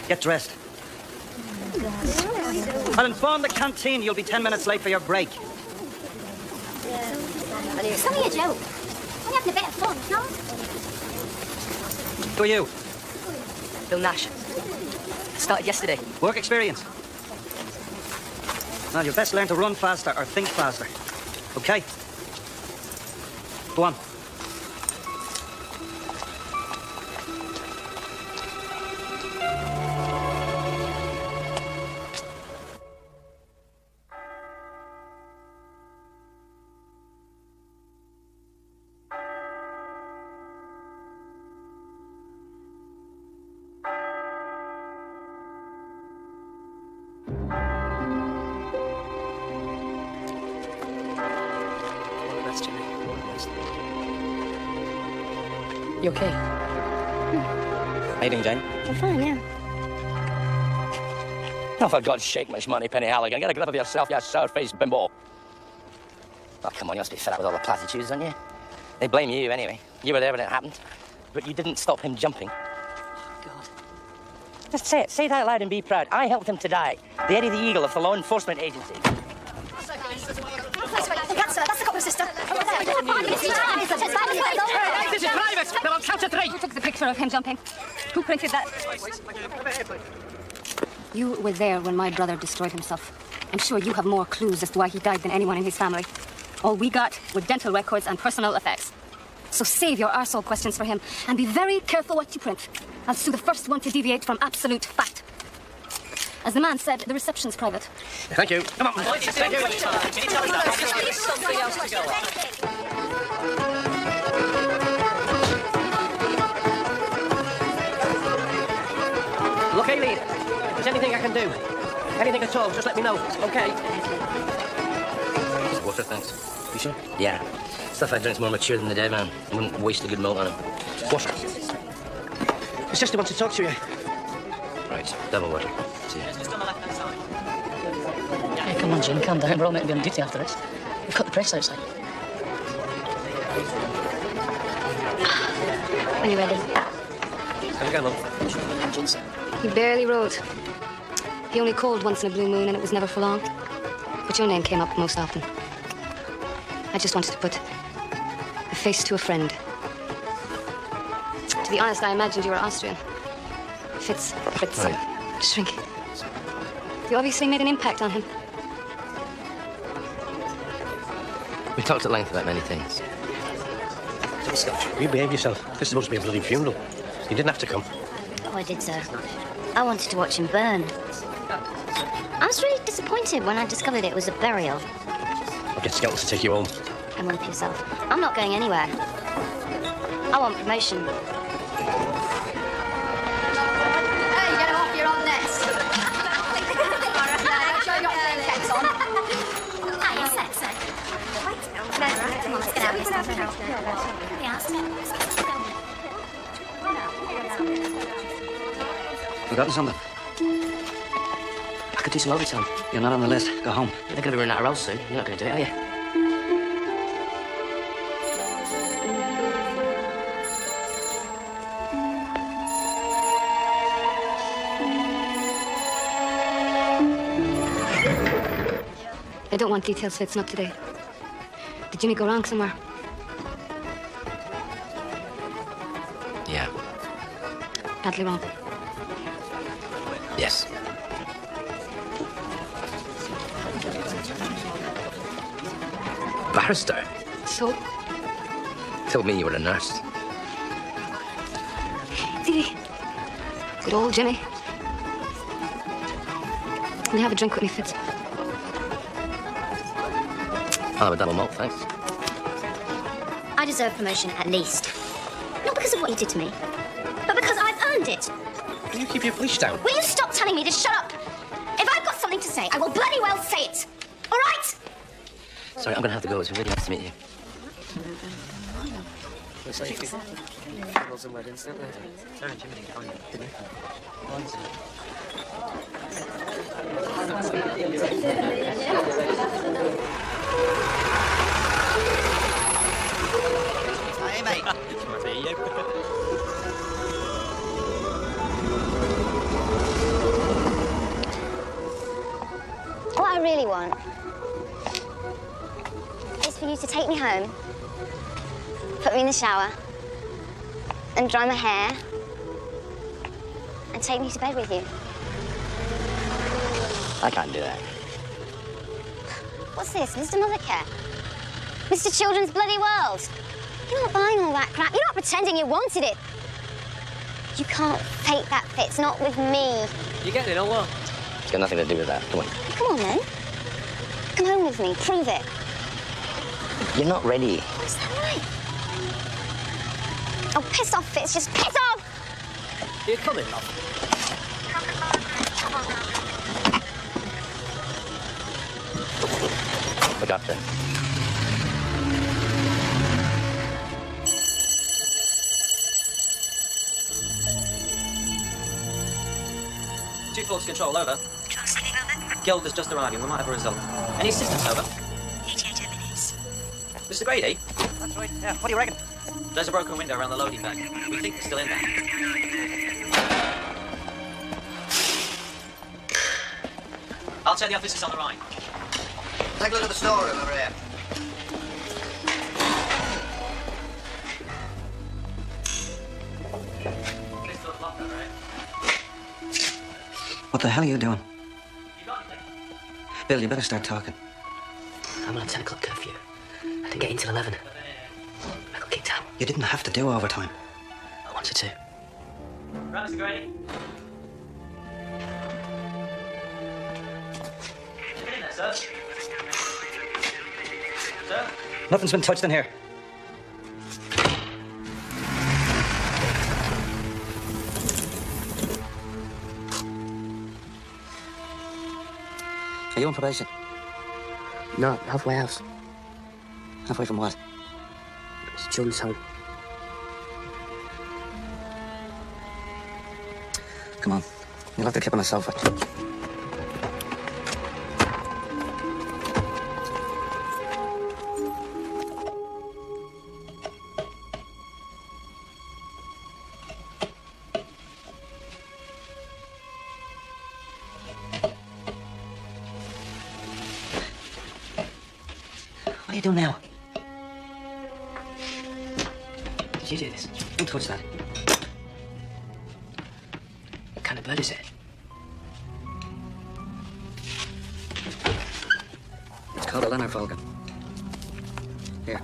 Get dressed. I'll inform the canteen you'll be 10 minutes late for your break. It's only a joke. We're having a bit of fun, no? Who are you? Bill Nash. Started yesterday. Work experience? Well, you'll best learn to run faster or think faster. Okay? Go on. You okay? How you doing, Jane? I'm fine, yeah. Oh, for God's sake, Miss Moneypenny Halligan, get a grip of yourself, you sour-faced bimbo. Oh, come on, you must be fed up with all the platitudes, aren't you? They blame you, anyway. You were there when it happened. But you didn't stop him jumping. Oh, God. Just say it. Say it out loud and be proud. I helped him to die. The Eddie the Eagle of the Law Enforcement Agency. That's the copper sister. This is private. They're on count of 3. Who took the picture of him jumping? Who printed that? You were there when my brother destroyed himself. I'm sure you have more clues as to why he died than anyone in his family. All we got were dental records and personal effects. So save your arsehole questions for him and be very careful what you print. I'll sue the first one to deviate from absolute fact. As the man said, the reception's private. Thank you. Come on. Thank you. Something else to go on. Look, Aileen, if there's anything I can do, anything at all, just let me know, okay? Water, thanks. You sure? Yeah. Stuff I drink's more mature than the dead man. I wouldn't waste a good malt on him. Water. His sister wants to talk to you. Right, double water. See you. Hey, come on, Jim, calm down. We're all meant to be on duty after this. We've got the press outside. Are you ready? Have a go, love. He barely wrote. He only called once in a blue moon and it was never for long. But your name came up most often. I just wanted to put a face to a friend. To be honest, I imagined you were Austrian. Fritz. Right. Shrink. You obviously made an impact on him. We talked at length about many things. Scotch, you behave yourself. This is supposed to be a bloody funeral. You didn't have to come. Oh, I did, sir. I wanted to watch him burn. I was really disappointed when I discovered it was a burial. I'll get Skelton to take you home. Come on for yourself. I'm not going anywhere. I want promotion. Hey, get off your own nest. Make sure you got your cakes on. Ah, yes, sir. Come on, let's get out of Forgotten something? I could do some overtime. You're not on the list. Go home. They're going to be running out of rolls soon. You're not going to do it, are you? I don't want details, Fitz, not today. Did Jimmy go wrong somewhere? Yeah. Badly wrong. Yes. Barrister? So, Told me you were a nurse. did he? Good old Jimmy. Will you have a drink with me, Fitz? I'll have a double malt, thanks. I deserve promotion at least. Not because of what you did to me, but because I've earned it. Can you keep your police down? Will you stop telling me to shut up? If I've got something to say, I will bloody well say it. All right? Sorry, I'm going to have to go. It's really nice to meet you. Hey, mate. for you to take me home, put me in the shower, and dry my hair, and take me to bed with you. I can't do that. What's this, Mr. Mothercare? Mr. Children's Bloody World? You're not buying all that crap. You're not pretending you wanted it. You can't fake that fits, not with me. You getting it or what? It's got nothing to do with that. Come on. Come on, then. Come home with me. Prove it. You're not ready. Is that right? Oh, piss off, Fitz. Just piss off! You're coming, love. Look up then. Two Force Control, over. Guild has just arrived. We might have a result. Any assistance, over? 88 minutes. Mr. Grady? That's right. Yeah, what do you reckon? There's a broken window around the loading bay. We think they're still in there. I'll tell the officers on the right. Take a look at the storeroom over here. What the hell are you doing? Bill, you better start talking. I'm on a 10 o'clock curfew. I didn't get in till 11. I got kicked out. You didn't have to do overtime. I wanted to. Right, Mr. Grady. Get in there, sir. Sir? Nothing's been touched in here. Are you on probation? No, halfway house. Halfway from what? It's a children's home. Come on. You'll have to keep on the sofa. What are you doing now? Did you do this? Don't touch that. What kind of bird is it? It's called a Leonard Falcon. Here.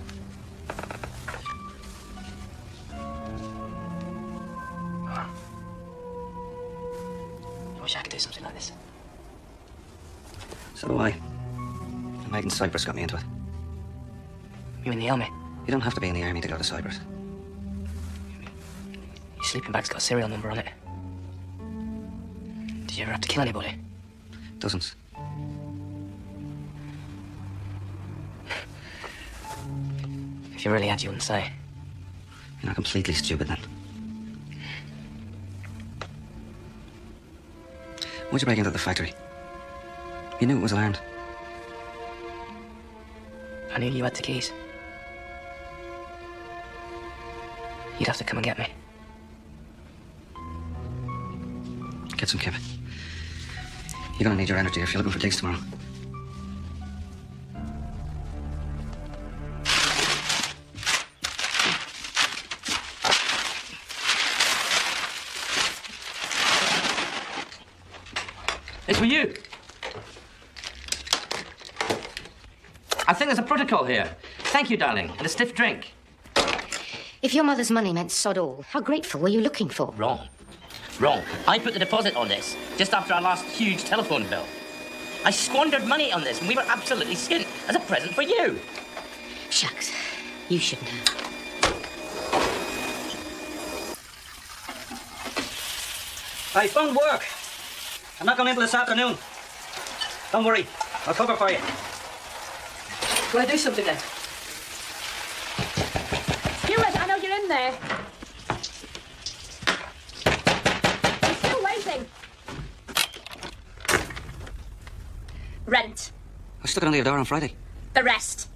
I wish I could do something like this. So do I. The night in Cyprus got me into it. You in the army? You don't have to be in the army to go to Cyprus. Your sleeping bag's got a serial number on it. Did you ever have to kill anybody? Dozens. If you really had, you wouldn't say. You're not completely stupid then. Why'd you break into the factory? You knew it was alarmed. I knew you had the keys. You'd have to come and get me. Get some, Kevin. You're gonna need your energy if you're looking for digs tomorrow. It's for you. I think there's a protocol here. Thank you, darling, and a stiff drink. If your mother's money meant sod all, how grateful were you looking for? Wrong. Wrong. I put the deposit on this just after our last huge telephone bill. I squandered money on this, and we were absolutely skint as a present for you. Shucks. You shouldn't have. I found work. I'm not going in this afternoon. Don't worry. I'll cover for you. Will I do something then? Stuart, I know you're in there. I'm still waiting. Rent. I stuck it under your door on Friday. The rest.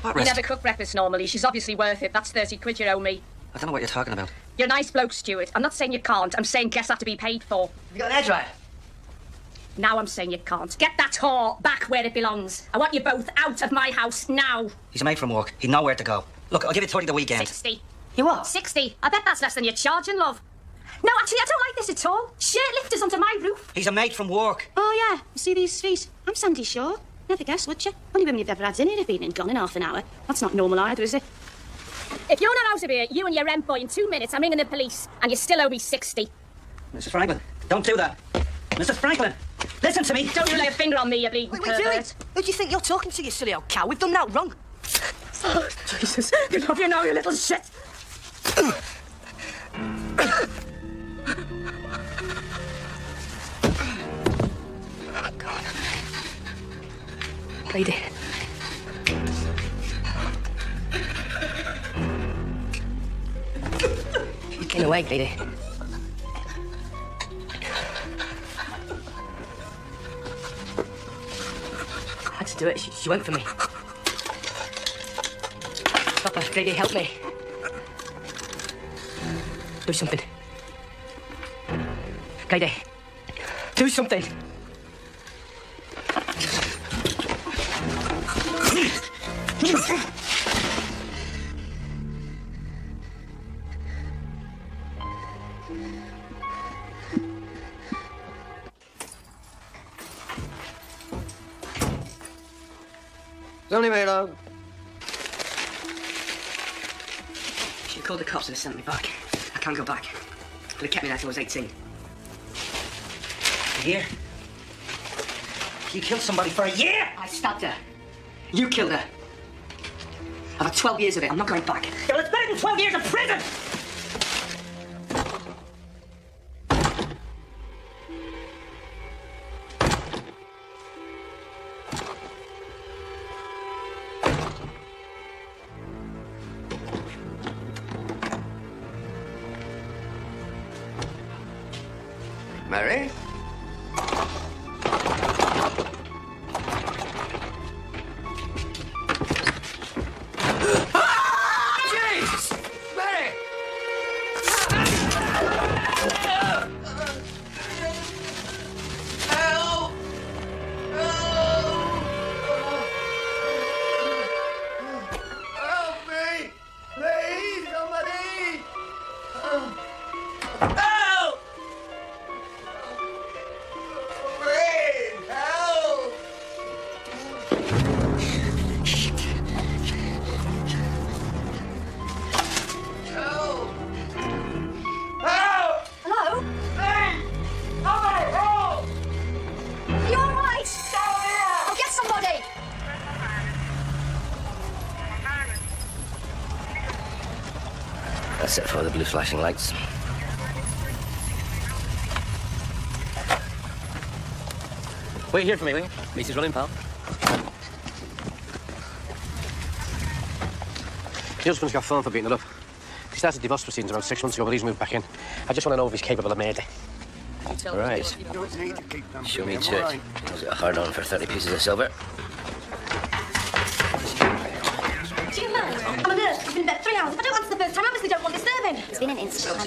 What We rest? never cook breakfast normally. She's obviously worth it. That's 30 quid you owe me. I don't know what you're talking about. You're a nice bloke, Stuart. I'm not saying you can't. I'm saying guests have to be paid for. Have you got an hairdryer? Now I'm saying you can't. Get that whore back where it belongs. I want you both out of my house now. He's a mate from work. He'd know where to go. Look, I'll give you 30 the weekend. 60. You what? 60. I bet that's less than you're charging, love. No, actually, I don't like this at all. Shirtlifters under my roof. He's a mate from work. Oh, yeah. You see these feet? I'm Sandy Shaw. Never guess, would you? Only women you've ever had in here have been and gone in half an hour. That's not normal either, is it? If you're not out of here, you and your rent boy, in 2 minutes, I'm ringing the police, and you still owe me 60. Mrs. Franklin, don't do that. Mrs. Franklin, listen to me. Don't you lay a finger on me, you bleeding pervert. Who do you think you're talking to, you silly old cow? We've done that wrong. Oh, Jesus. You love you now, you little shit. Lady. You came away, lady. I had to do it. She went for me. Stop her, lady, help me. Do something. Lady, do something. It's only me, love. She called the cops and sent me back. I can't go back. They kept me there till I was 18. A year? You killed somebody for a year? I stabbed her. You killed her. I've had 12 years of it. I'm not going back. Yeah, well, it's better than 12 years in prison! Mary? Jesus! Mary! Help! Help me! Please, somebody! Help! Please, help! Help! Help! Hello? Please! Somebody help! Are you all right? Down here! I'll get somebody. That's it for the blue flashing lights. Wait here for me, will you? Macy's running, pal. The husband's got phone for beating it up. He started divorce proceedings around 6 months ago, but he's moved back in. I just want to know if he's capable of murder. Right. Show me to it. Was it a hard on for 30 pieces of silver? I'm a nurse. I've been in bed 3 hours. If I don't answer the first time, I obviously don't want disturbing. It's been an instant.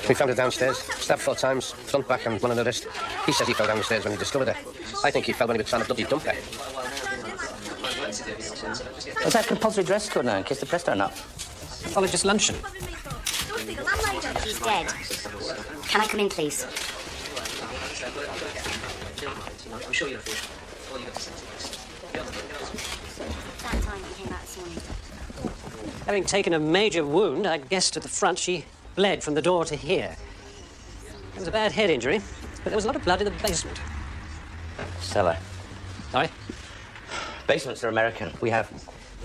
We found her downstairs, stabbed 4 times, front, back, and one on the wrist. He says he fell down the stairs when he discovered her. I think he fell when he was trying to bloody dump her. Is that compulsory dress code now, in case the press turn up? Pathologist luncheon. She's dead. Can I come in, please? I'm sure you're That time you came out this morning. Having taken a major wound, I guessed at the front she bled from the door to here. It was a bad head injury, but there was a lot of blood in the basement. Cellar. Sorry? Basements are American. We have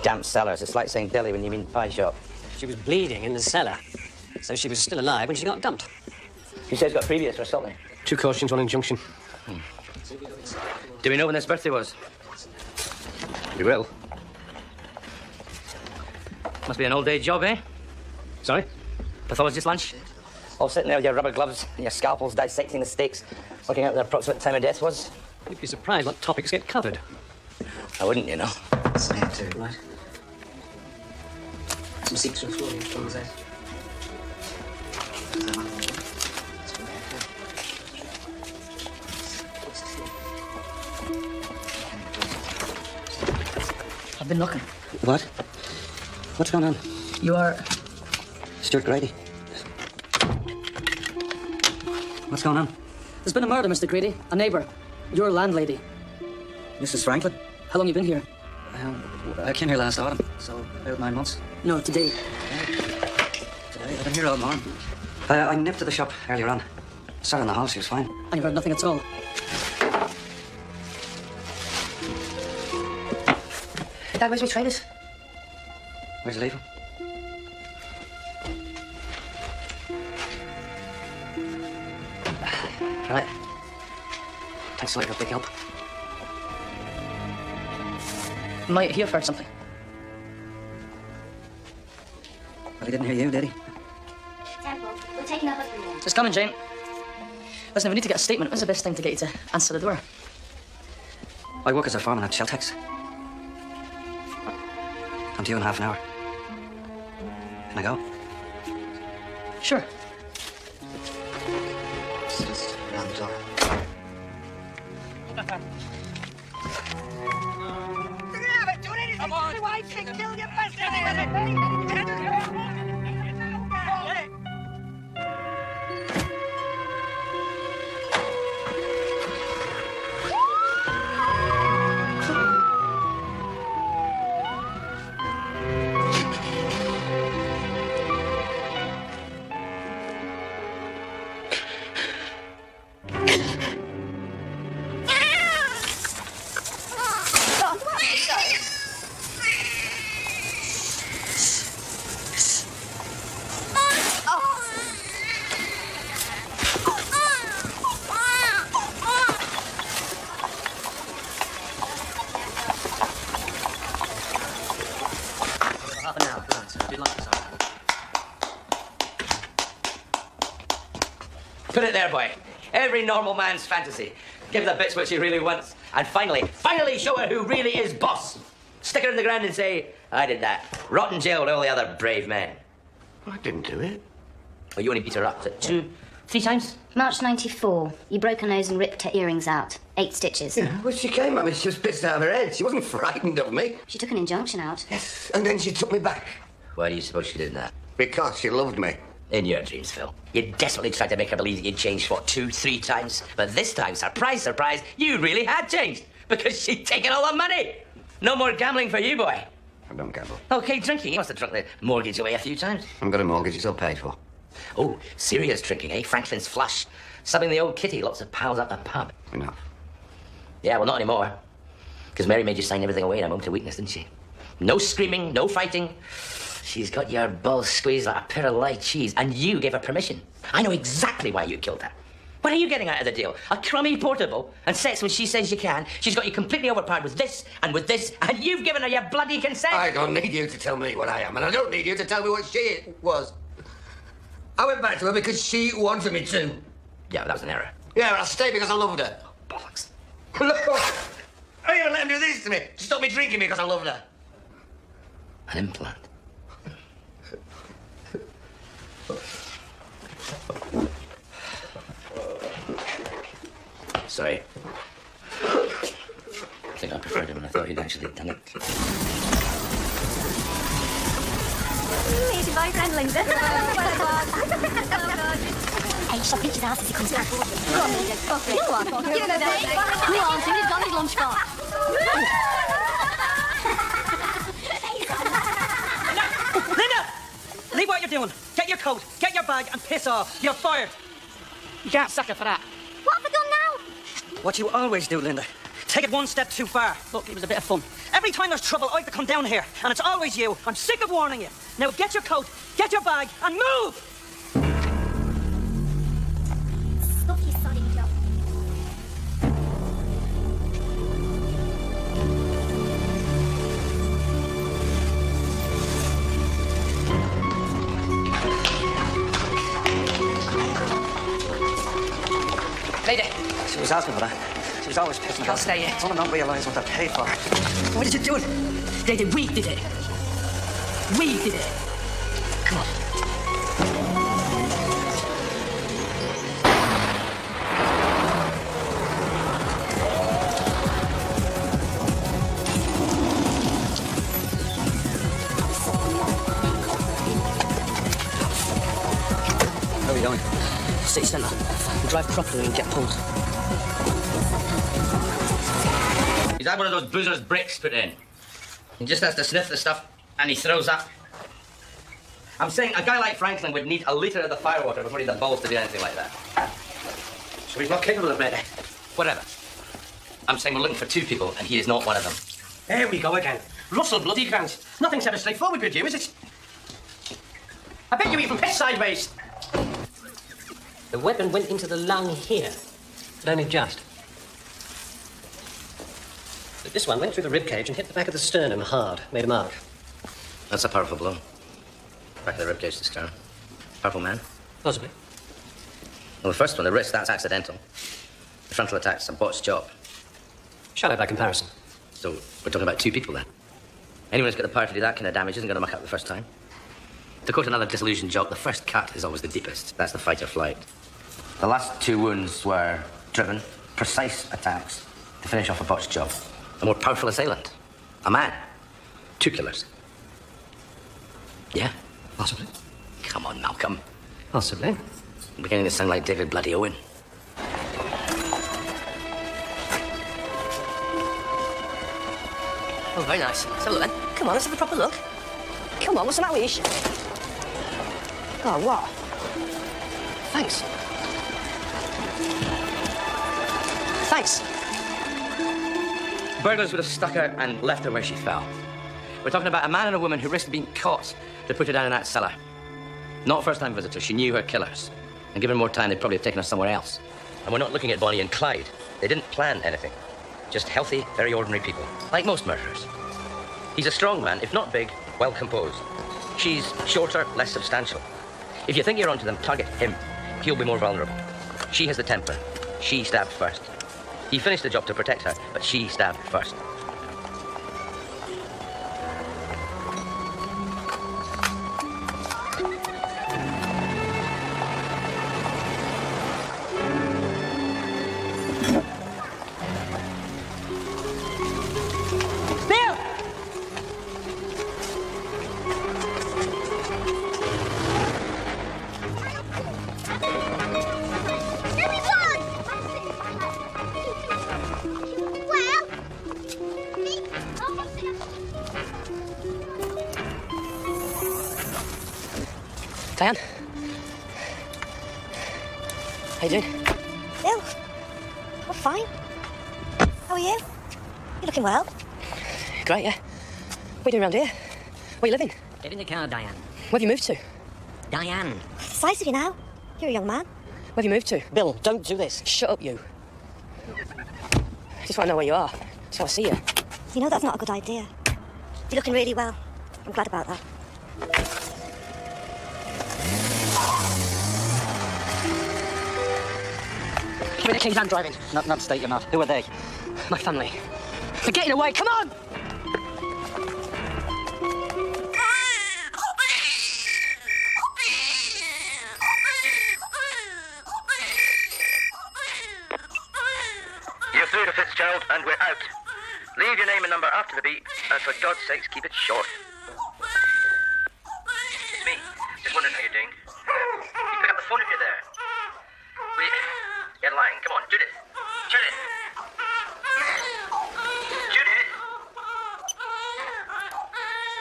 damp cellars. It's like saying deli when you mean pie shop. She was bleeding in the cellar, so she was still alive when she got dumped. You said he's got previous for assaulting. 2 cautions, 1 injunction. Do we know when his birthday was? You will. Must be an all-day job, eh? Sorry? Pathologist lunch? All sitting there with your rubber gloves and your scalpels dissecting the steaks, working out the approximate time of death was? You'd be surprised what topics get covered. I wouldn't, you know. Right. Some secrets on the floor. I've been looking. What? What's going on? You are... Stuart Grady. What's going on? There's been a murder, Mr. Grady. A neighbour. Your landlady. Mrs. Franklin? How long you been here? I came here last autumn, so about 9 months. No, today. Today, I've been here all morning. I nipped to the shop earlier on. Sat in the house, he was fine. And you've heard nothing at all? Dad, where's my trainers? Where's he leaving? Right. Thanks a lot, you're a big help. Might you've heard something. Well, he didn't hear you, did he? Temple, we're taking up a room. Just coming, Jane. Listen, we need to get a statement. When's the best thing to get you to answer the door? I work as a foreman at Sheltex. I'm due in half an hour. Can I go? Sure. Just around the door. Come on. Half an hour. Right, so do lunch this hour. Put it there, boy. Every normal man's fantasy. Give the bitch what she really wants. And finally show her who really is boss. Stick her in the ground and say, I did that. Rot in jail with all the other brave men. I didn't do it. Well, you only beat her up. Was it 2, 3 times? March 94. You broke her nose and ripped her earrings out. 8 stitches. Yeah, well, she came at me. She was pissed out of her head. She wasn't frightened of me. She took an injunction out. Yes, and then she took me back. Why do you suppose she did that? Because she loved me. In your dreams, Phil. You desperately tried to make her believe that you'd changed, what, 2, 3 times? But this time, surprise, surprise, you really had changed. Because she'd taken all the money. No more gambling for you, boy. I don't gamble. Okay, drinking. You must have drunk the mortgage away a few times. I've got a mortgage. It's all paid for. Oh, serious drinking, eh? Franklin's flush. Subbing the old kitty, lots of pals at the pub. Enough. Yeah, well, not anymore. Because Mary made you sign everything away in a moment of weakness, didn't she? No screaming, no fighting. She's got your balls squeezed like a pair of live cheese, and you gave her permission. I know exactly why you killed her. What are you getting out of the deal? A crummy portable and sex when she says you can. She's got you completely overpowered with this, and you've given her your bloody consent. I don't need you to tell me what I am, and I don't need you to tell me what she was. I went back to her because she wanted me to. Yeah, but that was an error. Yeah, but I stayed because I loved her. Bollocks. Look, how are you gonna let him do this to me? To stop me drinking because I loved her? An implant. Sorry. I think I preferred him when I thought he'd actually done it. Meet your boyfriend, Linda. Hey, shall pinch his ass as he comes back. Go on, Linda. Go for it. Go on. Give him a bit. Go on, soon he's got his lunch box. Linda! Leave what you're doing. Get your coat, get your bag, and piss off. You're fired. You can't suck it for that. What have I done now? What you always do, Linda. Take it one step too far. Look, it was a bit of fun. Every time there's trouble, I have to come down here, and it's always you. I'm sick of warning you. Now get your coat, get your bag, and move! Stuff you sodding job. Lady, She was asking for that. She was always pissing I'll stay here. Women don't realise what they're paid for. what did you do? Lady, we did it. We did it. Come on. drive properly and get pulled. He's had one of those boozer's bricks put in. He just has to sniff the stuff and he throws up. I'm saying a guy like Franklin would need a litre of the firewater before he had the balls to do anything like that. So he's not capable of murder. Whatever. I'm saying we're looking for 2 people and he is not one of them. There we go again. Russell bloody Grant. Nothing's ever straightforward with you, is it? I bet you even piss sideways. The weapon went into the lung here, but only just. But this one went through the ribcage and hit the back of the sternum hard, made a mark. That's a powerful blow. Back of the ribcage to stern. Powerful man. Possibly. Well, the first one, the wrist, that's accidental. The frontal attack's a botched job. Shallow by comparison. So we're talking about 2 people then. Anyone who's got the power to do that kind of damage isn't going to muck up the first time. To quote another disillusioned jock, the first cut is always the deepest. That's the fight or flight. The last 2 wounds were driven, precise attacks to finish off a botched job. A more powerful assailant. A man. 2 killers. Yeah? Possibly. Come on, Malcolm. Possibly. I'm beginning to sound like David Bloody Owen. Oh, very nice. Let's have a look then. Come on, let's have a proper look. Come on, what's the matter with you? Oh, what? Thanks. Thanks. Burglars would have stuck out and left her where she fell. We're talking about a man and a woman who risked being caught to put her down in that cellar. Not first-time visitors. She knew her killers. And given more time, they'd probably have taken her somewhere else. And we're not looking at Bonnie and Clyde. They didn't plan anything. Just healthy, very ordinary people. Like most murderers. He's a strong man, if not big, well composed. She's shorter, less substantial. If you think you're onto them, target him. He'll be more vulnerable. She has the temper. She stabbed first. He finished the job to protect her, but she stabbed first. Diane? How you doing? Bill? I'm fine. How are you? You're looking well. Great, yeah. What are you doing around here? Where you living? Get in the car, Diane. Where have you moved to? Diane. What's the size of you now? You're a young man. Where have you moved to? Bill, don't do this. Shut up, you. I just want to know where you are. So I see you. You know that's not a good idea. You're looking really well. I'm glad about that. Give me the keys, I'm driving. Not state you're not. Who are they? My family. They're getting away, come on! You're through to Fitzgerald, and we're out. Leave your name and number after the beep, and for God's sakes, keep it short. It's me. Just wondering how you're doing. You pick up the phone if you're there. Wait. Get in line. Come on, Judith. Judith. Judith.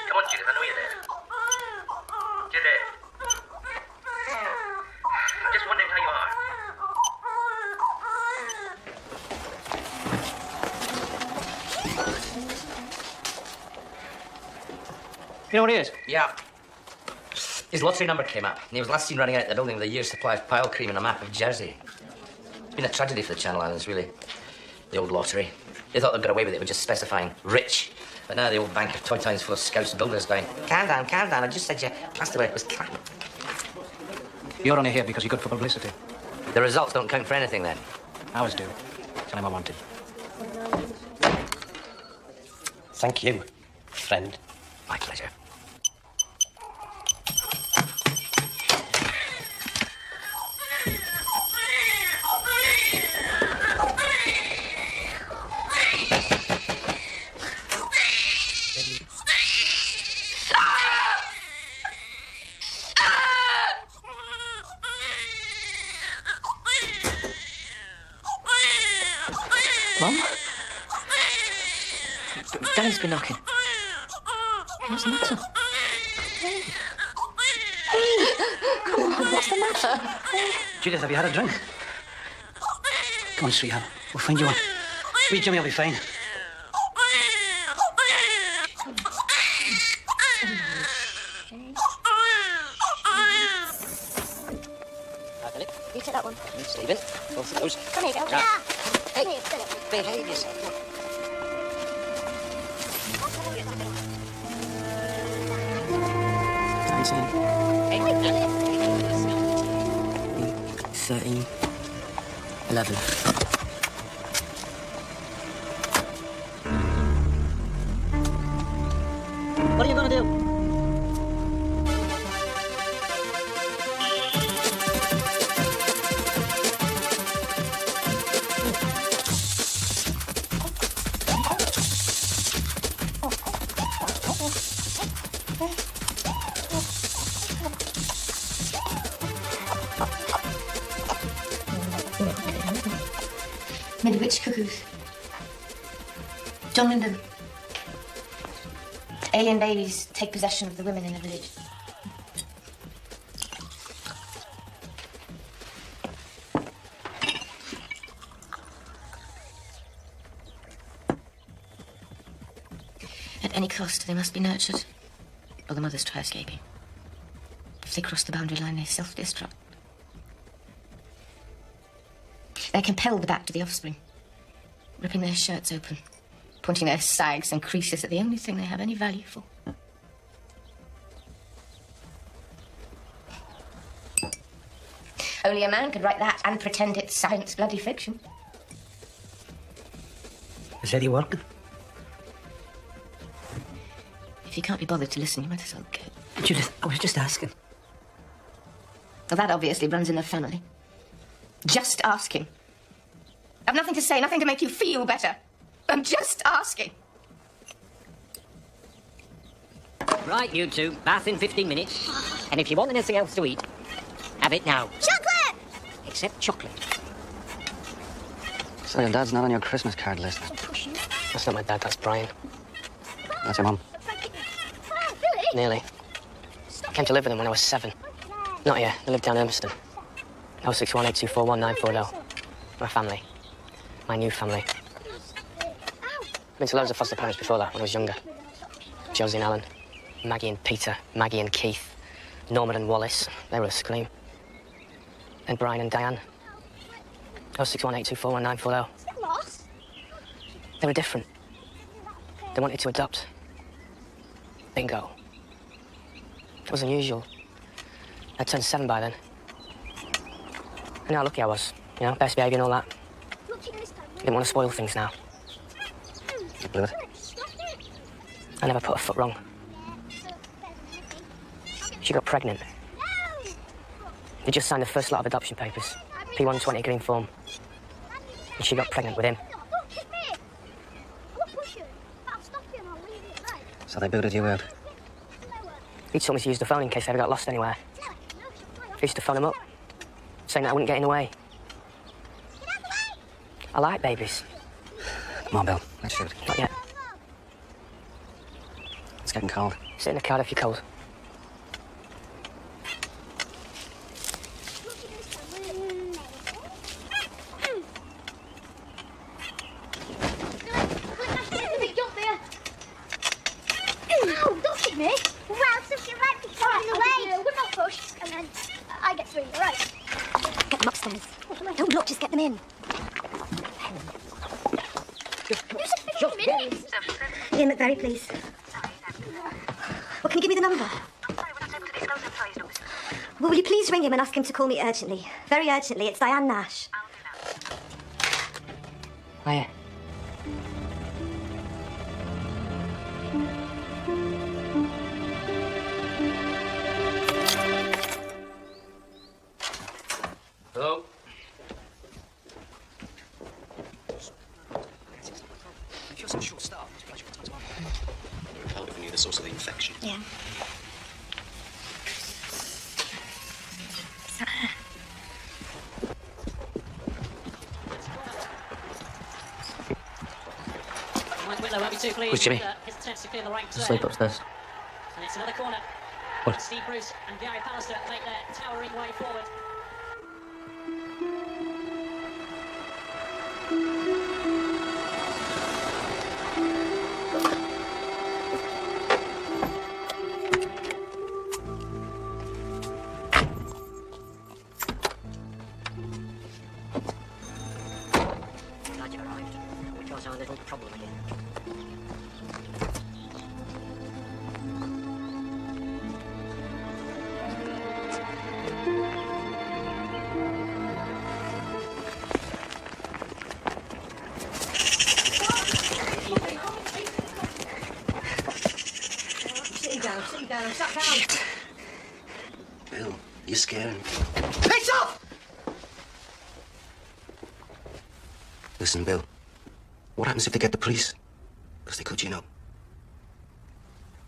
Come on, Judith. I know you're there. Judith. I'm just wondering how you are. You know what he is? Yeah. His lottery number came up, and he was last seen running out the building with a year's supply of pile cream and a map of Jersey. It's been a tragedy for the Channel Islands, really. The old lottery. They thought they'd got away with it with just specifying rich. But now the old bank of Toy Town's full of scouts builders going, calm down, I just said your plasterwork was crap. You're only here because you're good for publicity. The results don't count for anything, then. Ours do. Tell him I wanted. Thank you, friend. My pleasure. Mum? Daddy's been knocking. What's the matter? Come on, what's the matter? Judith, have you had a drink? Come on, sweetheart. We'll find you one. Wee Jimmy will be fine. You take that one. Stephen, both of those. Come here, girl. Ah. Hey, come here, sit it. Behave yourself. Come on. 13, 11. What are you gonna do? Many witch cuckoos. John Wyndham. Alien babies take possession of the women in the village. At any cost, they must be nurtured, or the mothers try escaping. If they cross the boundary line, they self-destruct. They're compelled back to the offspring, ripping their shirts open, pointing their sags and creases at the only thing they have any value for. Only a man could write that and pretend it's science bloody fiction. Is Eddie working? If you can't be bothered to listen, you might as well go. Judith, I was just asking. Well, that obviously runs in the family. Just asking. I've nothing to say, nothing to make you feel better. I'm just asking. Right, you two. Bath in 15 minutes. And if you want anything else to eat, have it now. Chocolate! Except chocolate. So your dad's not on your Christmas card list. That's not my dad, that's Brian. That's your mum. Nearly. I came to live with them when I was 7. Not here, they lived down Ermiston. 06182419440. My family. My new family. I've been to loads of foster parents before that when I was younger. Josie and Alan, Maggie and Peter, Maggie and Keith, Norman and Wallace. They were a scream. Then Brian and Diane. 06182419440. They were different. They wanted to adopt. Bingo. It was unusual. I turned 7 by then. And how lucky I was. You know, best behaviour and all that. Didn't want to spoil things now. You blew it. I never put a foot wrong. She got pregnant. They just signed the first lot of adoption papers. P120 green form. And she got pregnant with him. So they booted you out. He told me to use the phone in case I ever got lost anywhere. I used to phone him up, saying that I wouldn't get in the way. I like babies. Come on, Bill. Let's shoot. Not yet. It's getting cold. Sit in the car if you're cold. Don't hit me. Well, something right before in the way. Good enough push, and then I get through. All right. Get them upstairs. Don't look, just get them in. You said 15 minutes. Ian McVery, please. Well, can you give me the number? Well, will you please ring him and ask him to call me urgently? Very urgently. It's Diane Nash. Hiya. Hello? If you're so short-staffed, help if we knew the source of the infection. Yeah. Whitlow won't be too pleased. Where's Jimmy? with, his attempts to clear the ranks Asleep there. upstairs. And it's another corner. What? Steve Bruce and Gary Pallister make their towering way forward. Glad you arrived. We cause our little problem here. Sit down, sat down. Bill, you're scaring me. Piss off! Listen, Bill. What happens if they get the police? Because they could, you know.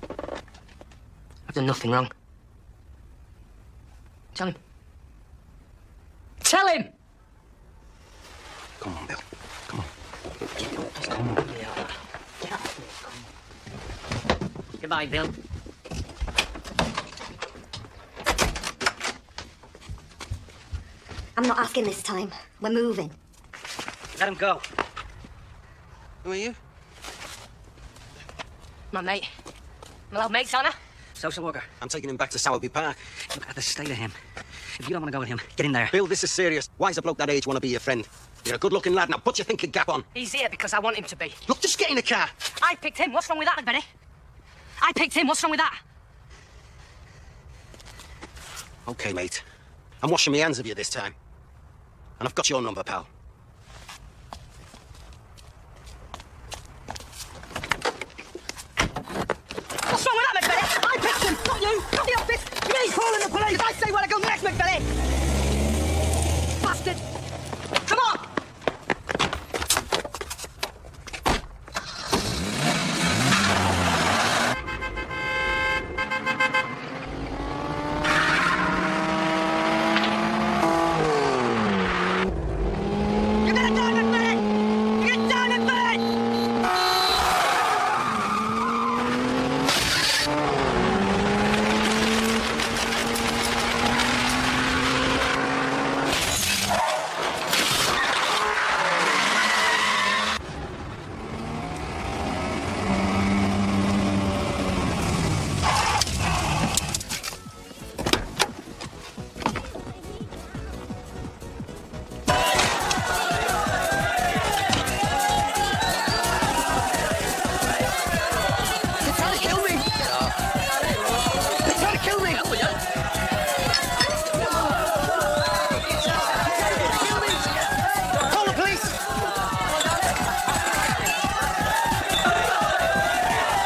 I've done nothing wrong. Tell him. Tell him! Come on, Bill. Come on. Goodbye, Bill. I'm not asking this time. We're moving. Let him go. Who are you? My mate. My old mate, Sana. Social worker. I'm taking him back to Sowerby Park. Look at the state of him. If you don't want to go with him, get in there. Bill, this is serious. Why's a bloke that age want to be your friend? You're a good-looking lad. Now put your thinking cap on. He's here because I want him to be. Look, just get in the car. I picked him. What's wrong with that, McBenney? I picked him. What's wrong with that? Okay, mate. I'm washing my hands of you this time. And I've got your number, pal. What's wrong with that, McBenney? I picked him, not you, not the office. Me calling the police. Did I say where to go next, McBenney? Bastard.